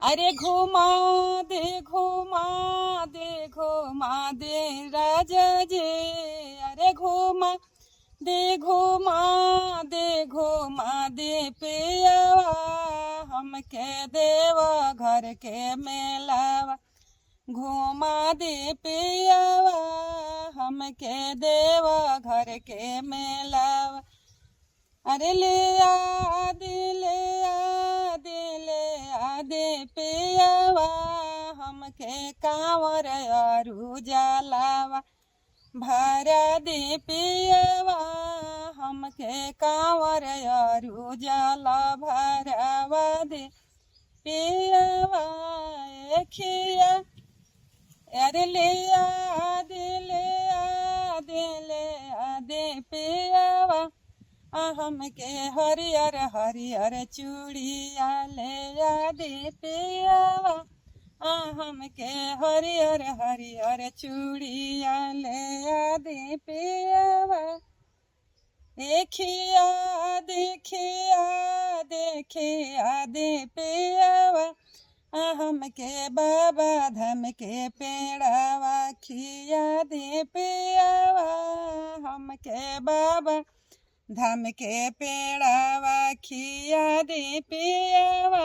अरे घुमा दे राजा जे। अरे घुमा दे पियवा हमके देवा घर के मेलावा। घुमा दे पियवा हमके देवा घर के मेलावा। अरे ले आ दे पियवा हमके कांवर अरु जलावा। भरा दे पियवा हमके कांवर अरु जला। भरावा दे पियवा एखिया। अरे ले आ दे पियवा हमके हरियर हरियर चूड़िया। ले आ दे पियवा हमके हरियर हरियर चूड़िया। ले आ दे पियवा देखिया दे पियवा हमके बाबा धाम के पेड़ावा। खिया दे पियवा हमके बाबा धाम के पेड़ावा। खिया दे पियवा।